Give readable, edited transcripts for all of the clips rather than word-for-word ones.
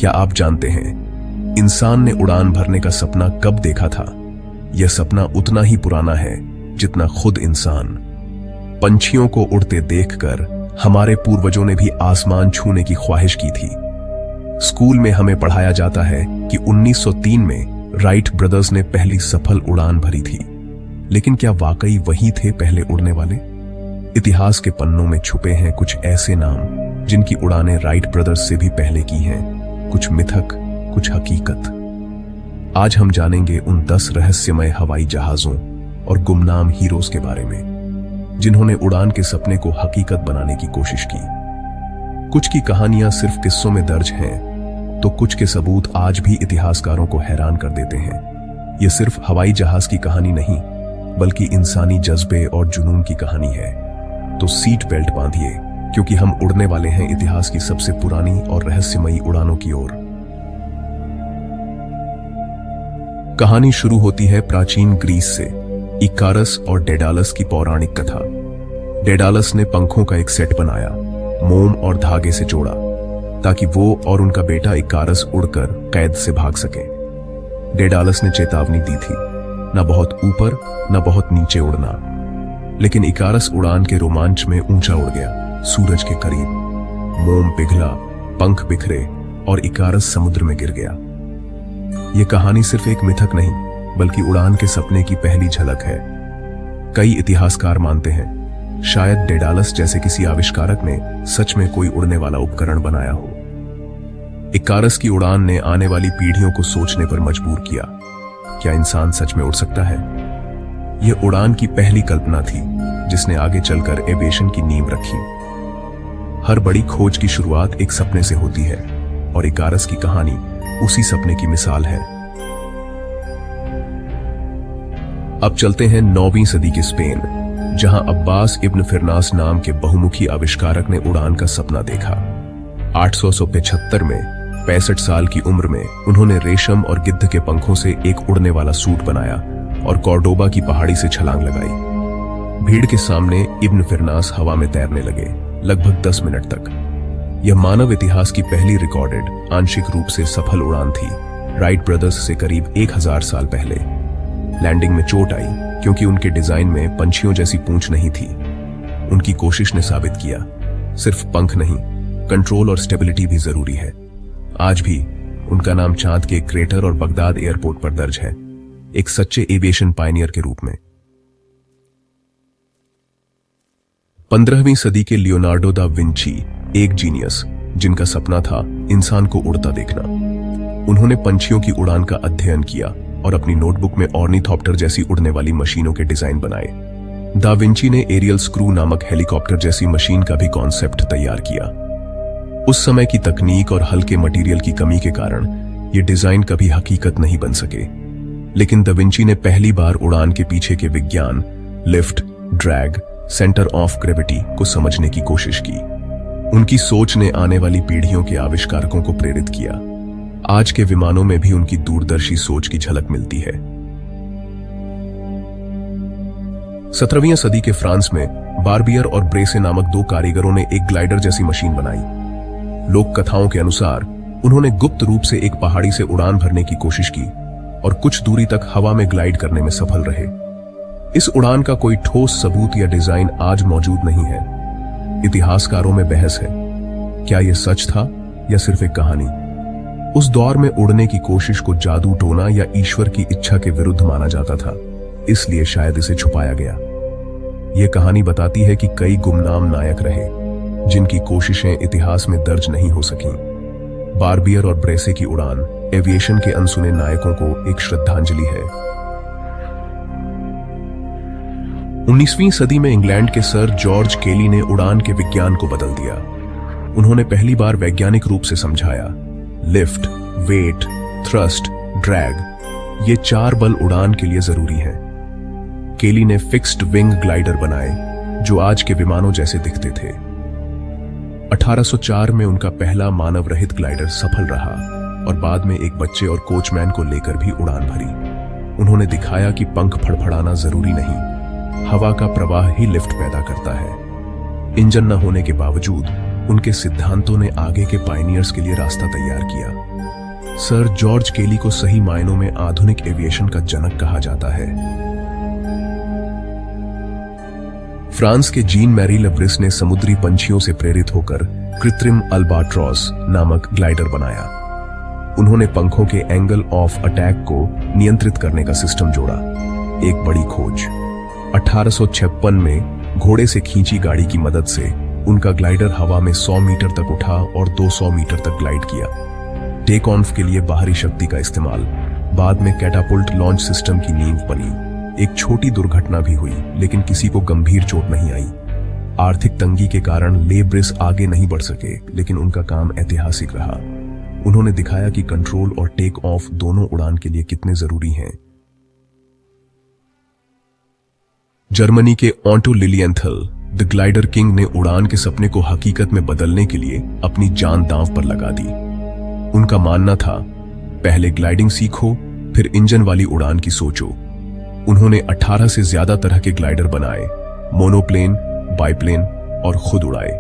क्या आप जानते हैं इंसान ने उड़ान भरने का सपना कब देखा था? यह सपना उतना ही पुराना है जितना खुद इंसान। पंछियों को उड़ते देखकर हमारे पूर्वजों ने भी आसमान छूने की ख्वाहिश की थी। स्कूल में हमें पढ़ाया जाता है कि 1903 में राइट ब्रदर्स ने पहली सफल उड़ान भरी थी। लेकिन क्या वाकई वही थे पहले उड़ने वाले? इतिहास के पन्नों में छुपे हैं कुछ ऐसे नाम जिनकी उड़ानें राइट ब्रदर्स से भी पहले की हैं, कुछ मिथक, कुछ हकीकत। आज हम जानेंगे उन 10 रहस्यमय हवाई जहाजों और गुमनाम हीरोज के बारे में जिन्होंने उड़ान के सपने को हकीकत बनाने की कोशिश की। कुछ की कहानियां सिर्फ किस्सों में दर्ज हैं, तो कुछ के सबूत आज भी इतिहासकारों को हैरान कर देते हैं। यह सिर्फ हवाई जहाज की कहानी नहीं, बल्कि इंसानी जज्बे और जुनून की कहानी है। तो सीट बेल्ट बांधिए, क्योंकि हम उड़ने वाले हैं इतिहास की सबसे पुरानी और रहस्यमयी उड़ानों की ओर। कहानी शुरू होती है प्राचीन ग्रीस से, इकारस और डेडालस की पौराणिक कथा। डेडालस ने पंखों का एक सेट बनाया, मोम और धागे से जोड़ा, ताकि वो और उनका बेटा इकारस उड़कर कैद से भाग सके। डेडालस ने चेतावनी दी थी, न बहुत ऊपर न बहुत नीचे उड़ना। लेकिन इकारस उड़ान के रोमांच में ऊंचा उड़ गया, सूरज के करीब। मोम पिघला, पंख बिखरे और इकारस समुद्र में गिर गया। यह कहानी सिर्फ एक मिथक नहीं, बल्कि उड़ान के सपने की पहली झलक है। कई इतिहासकार मानते हैं शायद डेडालस जैसे किसी आविष्कारक ने सच में कोई उड़ने वाला उपकरण बनाया हो। इकारस की उड़ान ने आने वाली पीढ़ियों को सोचने पर मजबूर किया, क्या इंसान सच में उड़ सकता है? यह उड़ान की पहली कल्पना थी जिसने आगे चलकर एविएशन की नींव रखी। हर बड़ी खोज की शुरुआत एक सपने से होती है, और इकारस की कहानी उसी सपने की मिसाल है। अब चलते हैं 9वीं सदी के स्पेन, जहां अब्बास इब्न फिरनास नाम के बहुमुखी आविष्कारक ने उड़ान का सपना देखा। 875 में 65 साल की उम्र में उन्होंने रेशम और गिद्ध के पंखों से एक उड़ने वाला सूट बनाया और कॉर्डोबा की पहाड़ी से छलांग लगाई। भीड़ के सामने इब्न फिरनास हवा में तैरने लगे, लगभग 10 मिनट तक। यह मानव इतिहास की पहली रिकॉर्डेड आंशिक रूप से सफल उड़ान थी, राइट ब्रदर्स से करीब 1000 साल पहले। लैंडिंग में चोट आई क्योंकि उनके डिजाइन में पंछियों जैसी पूंछ नहीं थी। उनकी कोशिश ने साबित किया, सिर्फ पंख नहीं, कंट्रोल और स्टेबिलिटी भी जरूरी है। आज भी उनका नाम चांद के क्रेटर और बगदाद एयरपोर्ट पर दर्ज है, एक सच्चे एविएशन पायनियर के रूप में। 15वीं सदी के लियोनार्डो दा विंची, एक जीनियस जिनका सपना था इंसान को उड़ता देखना। उन्होंने पंछियों की उड़ान का अध्ययन किया और अपनी नोटबुक में ऑर्निथॉप्टर जैसी उड़ने वाली मशीनों के डिजाइन बनाए। दा विंची ने एरियल स्क्रू नामक हेलीकॉप्टर जैसी मशीन का भी कॉन्सेप्ट तैयार किया। उस समय की तकनीक और हल्के मटेरियल की कमी के कारण ये डिजाइन कभी हकीकत नहीं बन सके। लेकिन दा विंची ने पहली बार उड़ान के पीछे के विज्ञान, lift, drag, centre of gravity को समझने की कोशिश की। उनकी सोच ने आने वाली पीढ़ियों के आविष्कारकों को प्रेरित किया। आज के विमानों में भी उनकी दूरदर्शी सोच की झलक मिलती है। 17वीं सदी के फ्रांस में बार्बियर और ब्रेसे नामक 2 कारीगरों ने एक ग्लाइडर जैसी मशीन बनाई। लोक कथाओं के अनुसार उन्होंने गुप्त रूप से एक पहाड़ी से उड़ान भरने की कोशिश की और कुछ दूरी तक हवा में ग्लाइड करने में सफल रहे। इस उड़ान का कोई ठोस सबूत या डिजाइन आज मौजूद नहीं है। इतिहासकारों में बहस है, क्या यह सच था या सिर्फ एक कहानी? उस दौर में उड़ने की कोशिश को जादू टोना या ईश्वर की इच्छा के विरुद्ध माना जाता था, इसलिए शायद इसे छुपाया गया। यह कहानी बताती है कि कई गुमनाम नायक रहे जिनकी कोशिशें इतिहास में दर्ज नहीं हो सकीं। बार्बियर और ब्रेसे की उड़ान एविएशन के अनसुने नायकों को एक श्रद्धांजलि है। 19वीं सदी में इंग्लैंड के सर जॉर्ज केली ने उड़ान के विज्ञान को बदल दिया। उन्होंने पहली बार वैज्ञानिक रूप से समझाया, लिफ्ट, वेट, थ्रस्ट, ड्रैग, ये 4 बल उड़ान के लिए जरूरी हैं। केली ने फिक्स्ड विंग ग्लाइडर बनाए जो आज के विमानों जैसे दिखते थे। 1804 में उनका पहला मानव रहित ग्लाइडर सफल रहा और बाद में एक बच्चे और कोचमैन को लेकर भी उड़ान भरी। उन्होंने दिखाया कि पंख फड़फड़ाना जरूरी नहीं, हवा का प्रवाह ही लिफ्ट पैदा करता है। इंजन न होने के बावजूद उनके सिद्धांतों ने आगे के पायनियर्स के लिए रास्ता तैयार किया। सर जॉर्ज केली को सही मायनों में आधुनिक एविएशन का जनक कहा जाता है। फ्रांस के जीन मैरी लब्रिस ने समुद्री पंछियों से प्रेरित होकर कृत्रिम अल्बाट्रॉस नामक ग्लाइडर बनाया। उन्होंने पंखों के एंगल ऑफ अटैक को नियंत्रित करने का सिस्टम जोड़ा। एक बड़ी खोज। 1856 में घोड़े से खींची गाड़ी की मदद से उनका ग्लाइडर हवा में 100 मीटर तक उठा और 200 मीटर तक ग्लाइड किया। टेक ऑफ के लिए बाहरी शक्ति का इस्तेमाल बाद में कैटापुल्ट लॉन्च सिस्टम की नींव बनी। एक छोटी दुर्घटना भी हुई, लेकिन किसी को गंभीर चोट नहीं आई। आर्थिक तंगी के कारण ले ब्रिस आगे नहीं बढ़ सके, लेकिन उनका काम ऐतिहासिक रहा। उन्होंने दिखाया कि कंट्रोल और टेक ऑफ दोनों उड़ान के लिए कितने जरूरी हैं। जर्मनी के ऑटो लिलियंथल द ग्लाइडर किंग ने उड़ान के सपने को हकीकत में बदलने के लिए अपनी जान दांव पर लगा दी। उनका मानना था, पहले ग्लाइडिंग सीखो, फिर इंजन वाली उड़ान की सोचो। उन्होंने 18 से ज्यादा तरह के ग्लाइडर बनाए, मोनोप्लेन, बाइप्लेन और खुद उड़ाए।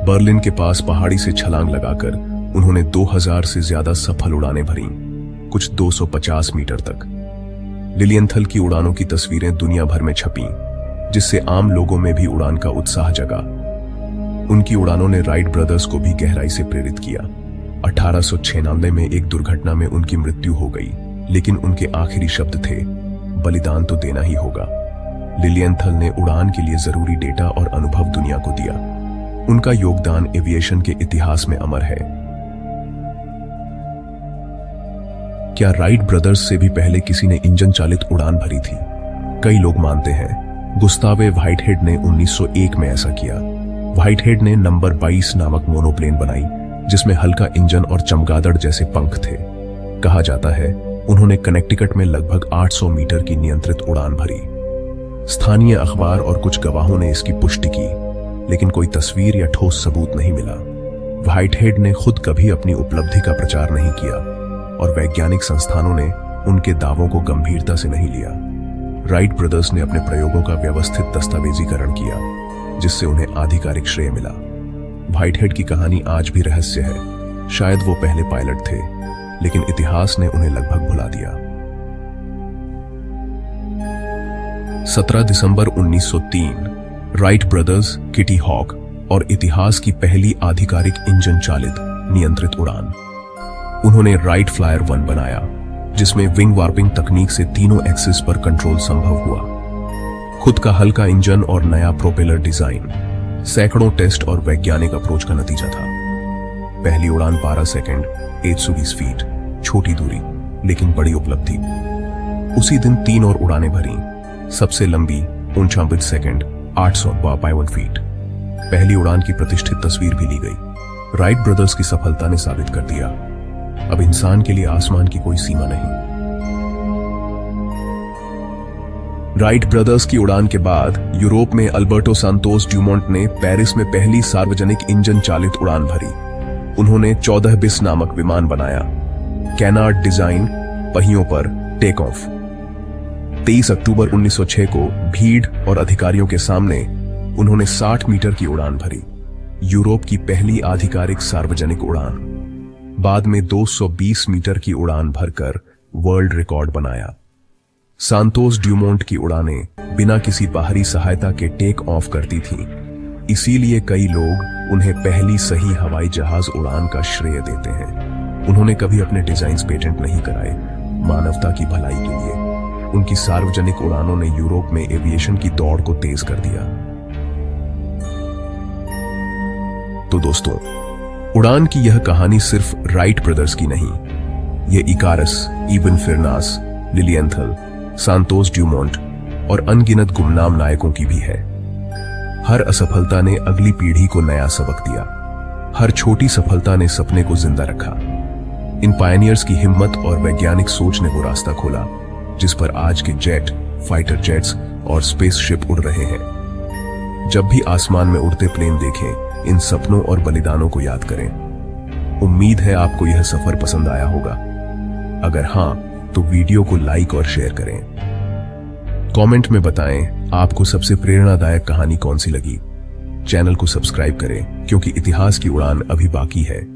बर्लिन के पास पहाड़ी से छलांग लगाकर उन्होंने 2000 से ज्यादा सफल उड़ानें भरी, कुछ 250 मीटर तक। लिलियंथल की उड़ानों की तस्वीरें दुनिया भर में छपीं, जिससे आम लोगों में भी उड़ान का उत्साह जगा। उनकी उड़ानों ने राइट ब्रदर्स को भी गहराई से प्रेरित किया। 1896 में एक दुर्घटना में उनकी मृत्यु हो गई, लेकिन उनके आखिरी शब्द थे, बलिदान तो देना ही होगा। लिलियंथल ने उड़ान के लिए जरूरी डेटा और अनुभव दुनिया को दिया। उनका योगदान एविएशन के इतिहास में अमर है। क्या राइट ब्रदर्स से भी पहले किसी ने इंजन चालित उड़ान भरी थी? कई लोग मानते हैं गुस्तावे व्हाइटहेड ने 1901 में ऐसा किया। व्हाइटहेड ने नंबर 22 नामक मोनोप्लेन बनाई, जिसमें हल्का इंजन और चमगादड़ जैसे पंख थे। कहा जाता है उन्होंने कनेक्टिकट में लगभग 800 मीटर की नियंत्रित उड़ान भरी। स्थानीय अखबार और कुछ गवाहों ने इसकी पुष्टि की, लेकिन कोई तस्वीर या ठोस सबूत नहीं मिला। व्हाइटहेड ने खुद कभी अपनी उपलब्धि का प्रचार नहीं किया और वैज्ञानिक संस्थानों ने उनके दावों को गंभीरता से नहीं लिया। राइट ब्रदर्स ने अपने प्रयोगों का व्यवस्थित दस्तावेजीकरण किया, जिससे उन्हें आधिकारिक श्रेय मिला। व्हाइटहेड की कहानी आज भी रहस्य है। शायद वो पहले पायलट थे, लेकिन इतिहास ने उन्हें लगभग भुला दिया। 17 दिसंबर 1903 राइट ब्रदर्स, किटी हॉक और इतिहास की पहली आधिकारिक इंजन चालित नियंत्रित उड़ान। उन्होंने राइट फ्लायर 1 बनाया, जिसमें विंग वार्पिंग तकनीक से तीनों एक्सिस पर कंट्रोल संभव हुआ। खुद का हल्का इंजन और नया प्रोपेलर डिजाइन सैकड़ों टेस्ट और वैज्ञानिक अप्रोच का नतीजा था। पहली उड़ान 12 सेकंड 120 फीट, छोटी दूरी लेकिन बड़ी उपलब्धि। उसी दिन 3 और उड़ानें भरी। सबसे लंबी 49 सेकंड 852 फीट। पहली उड़ान की प्रतिष्ठित तस्वीर भी ली गई। राइट ब्रदर्स की सफलता ने साबित कर दिया, अब इंसान के लिए आसमान की कोई सीमा नहीं। राइट ब्रदर्स की उड़ान के बाद यूरोप में अल्बर्टो सांतोस ड्यूमोंट ने पेरिस में पहली सार्वजनिक इंजन चालित उड़ान भरी। उन्होंने 14 बिस नामक विमान बनाया, कैनार्ड डिजाइन, पहियों पर टेक ऑफ। 23 अक्टूबर 1906 को भीड़ और अधिकारियों के सामने उन्होंने 60 मीटर की उड़ान भरी, यूरोप की पहली आधिकारिक सार्वजनिक उड़ान। बाद में 220 मीटर की उड़ान भरकर वर्ल्ड रिकॉर्ड बनाया। सांतोस ड्यूमोंट की उड़ानें बिना किसी बाहरी सहायता के टेक ऑफ करती थीं, इसीलिए कई लोग उन्हें पहली सही हवाई जहाज उड़ान का श्रेय देते हैं। उन्होंने कभी अपने डिजाइन्स पेटेंट नहीं कराए, मानवता की भलाई के लिए। उनकी सार्वजनिक उड़ानों ने यूरोप में एविएशन की दौड़ को तेज कर दिया। तो दोस्तों, उड़ान की यह कहानी सिर्फ राइट ब्रदर्स की नहीं, ये इकारस, इबन फिरनास, लिलियंथल, सांतोस ड्यूमोंट और अनगिनत गुमनाम नायकों की भी है। हर असफलता ने अगली पीढ़ी को नया सबक दिया। हर छोटी सफलता ने सपने को जिंदा रखा। इन पायनियर्स की हिम्मत और वैज्ञानिक सोच ने वो रास्ता खोला जिस पर आज के जेट, फाइटर जेट्स और स्पेसशिप उड़ रहे हैं। जब भी आसमान में उड़ते प्लेन देखें, इन सपनों और बलिदानों को याद करें। उम्मीद है आपको यह सफर पसंद आया होगा। अगर हां, तो वीडियो को लाइक और शेयर करें। कमेंट में बताएं आपको सबसे प्रेरणादायक कहानी कौन सी लगी। चैनल को सब्सक्राइब करें क्योंकि इतिहास की उड़ान अभी बाकी है।